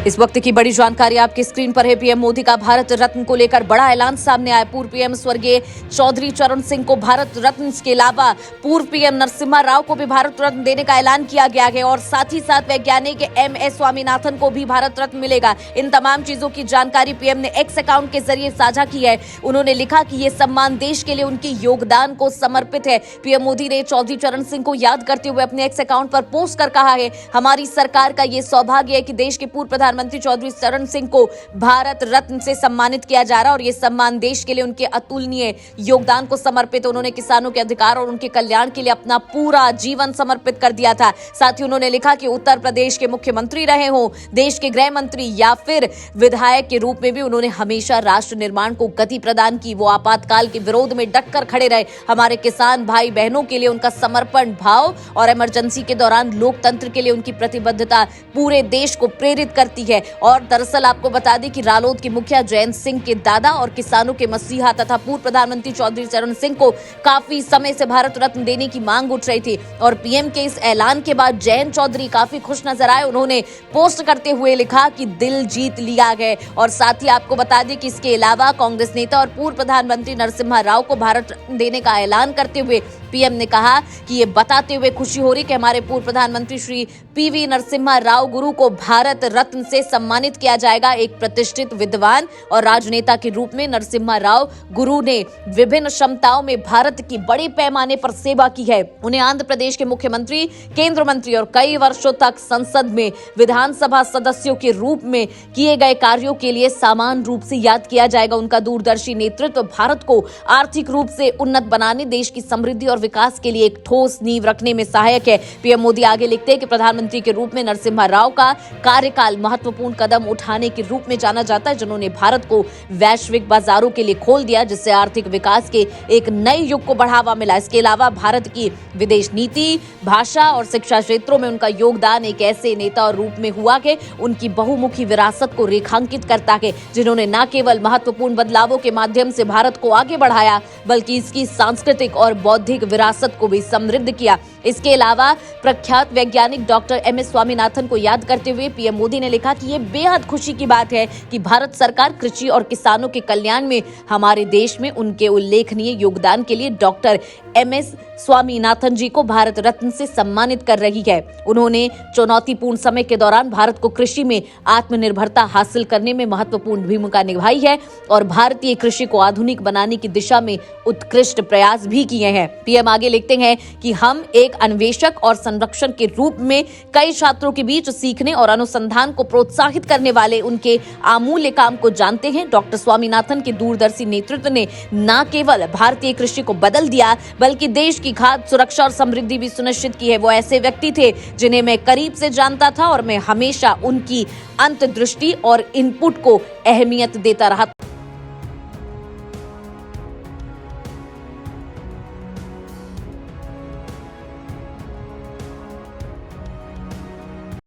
इस वक्त की बड़ी जानकारी आपकी स्क्रीन पर है। पीएम मोदी का भारत रत्न को लेकर बड़ा ऐलान सामने आया। पूर्व पीएम स्वर्गीय चौधरी चरण सिंह को भारत रत्न के अलावा पूर्व पीएम नरसिम्हा राव को भी भारत रत्न देने का ऐलान किया गया है और साथ ही साथ वैज्ञानिक एमएस स्वामीनाथन को भी भारत रत्न मिलेगा। इन तमाम चीजों की जानकारी पीएम ने एक्स अकाउंट के जरिए साझा की है। उन्होंने लिखा कि ये सम्मान देश के लिए उनके योगदान को समर्पित है। पीएम मोदी ने चौधरी चरण सिंह को याद करते हुए अपने एक्स अकाउंट पर पोस्ट कर कहा है, हमारी सरकार का ये सौभाग्य है कि देश के पूर्व प्रधानमंत्री चौधरी चरण सिंह को भारत रत्न से सम्मानित किया जा रहा है और ये सम्मान देश के लिए उनके अतुलनीय योगदान को समर्पित। उन्होंने किसानों के अधिकार और उनके कल्याण के लिए अपना पूरा जीवन समर्पित कर दिया था। साथ ही उन्होंने लिखा कि उत्तर प्रदेश के मुख्यमंत्री रहे हों, देश के गृह मंत्री या फिर विधायक के रूप में भी उन्होंने हमेशा राष्ट्र निर्माण को गति प्रदान की। वो आपातकाल के विरोध में डटकर खड़े रहे। हमारे किसान भाई बहनों के लिए उनका समर्पण भाव और इमरजेंसी के दौरान लोकतंत्र के लिए उनकी प्रतिबद्धता पूरे देश को प्रेरित करती है। और दरअसल आपको बता दें कि रालोद के मुखिया जयंत सिंह के दादा और किसानों के मसीहा तथा पूर्व प्रधानमंत्री चौधरी चरण सिंह को काफी समय से भारत रत्न देने की मांग उठ रही थी और पीएम के इस ऐलान के बाद जयंत चौधरी काफी खुश नजर आए। उन्होंने पोस्ट करते हुए लिखा कि दिल जीत लिया गया। और साथ ही आपको बता दें कि इसके अलावा कांग्रेस नेता और पूर्व प्रधानमंत्री नरसिम्हा राव को भारत रत्न देने का ऐलान करते हुए पीएम ने कहा कि ये बताते हुए खुशी हो रही कि हमारे पूर्व प्रधानमंत्री श्री पीवी नरसिम्हा राव गुरु को भारत रत्न से सम्मानित किया जाएगा। एक प्रतिष्ठित विद्वान और राजनेता के रूप में नरसिम्हा राव गुरु ने विभिन्न क्षमताओं में भारत की बड़े पैमाने पर सेवा की है। उन्हें आंध्र प्रदेश के मुख्यमंत्री, केंद्र मंत्री और कई वर्षों तक संसद में विधानसभा सदस्यों के रूप में किए गए कार्यों के लिए समान रूप से याद किया जाएगा। उनका दूरदर्शी नेतृत्व भारत को आर्थिक रूप से उन्नत बनाने, देश की समृद्धि और विकास के लिए एक ठोस नींव रखने में सहायक है। पीएम मोदी आगे लिखते हैं कि प्रधानमंत्री के रूप में नरसिम्हा राव का कार्यकाल महत्वपूर्ण कदम उठाने के रूप में जाना जाता है, जिन्होंने भारत को वैश्विक बाजारों के लिए खोल दिया, जिससे आर्थिक विकास के एक नए युग को बढ़ावा मिला। इसके अलावा भारत की विदेश नीति, भाषा और शिक्षा क्षेत्रों में उनका योगदान एक ऐसे नेता और रूप में हुआ कि उनकी बहुमुखी विरासत को रेखांकित करता है, जिन्होंने न केवल महत्वपूर्ण बदलावों के माध्यम से भारत को आगे बढ़ाया बल्कि इसकी सांस्कृतिक और बौद्धिक विरासत को भी समृद्ध किया। इसके अलावा प्रख्यात वैज्ञानिक डॉक्टर एमएस स्वामीनाथन को याद करते हुए पीएम मोदी ने लिखा कि ये बेहद खुशी की बात है कि भारत सरकार कृषि और किसानों के कल्याण में हमारे देश में उनके उल्लेखनीय योगदान के लिए डॉक्टर एमएस स्वामीनाथन जी को भारत रत्न से सम्मानित कर रही है। उन्होंने चुनौतीपूर्ण समय के दौरान भारत को कृषि में आत्मनिर्भरता हासिल करने में महत्वपूर्ण भूमिका निभाई है और भारतीय कृषि को आधुनिक बनाने की दिशा में उत्कृष्ट प्रयास भी किए हैं। पीएम आगे लिखते हैं कि हम एक अन्वेषक और संरक्षक के रूप में कई छात्रों के बीच सीखने और अनुसंधान को प्रोत्साहित करने वाले उनके अमूल्य काम को जानते हैं। डॉक्टर स्वामीनाथन के दूरदर्शी नेतृत्व ने न केवल भारतीय कृषि को बदल दिया बल्कि देश की खाद्य सुरक्षा और समृद्धि भी सुनिश्चित की है। वो ऐसे व्यक्ति थे जिन्हें मैं करीब से जानता था और मैं हमेशा उनकी अंतर्दृष्टि और इनपुट को अहमियत देता रहा।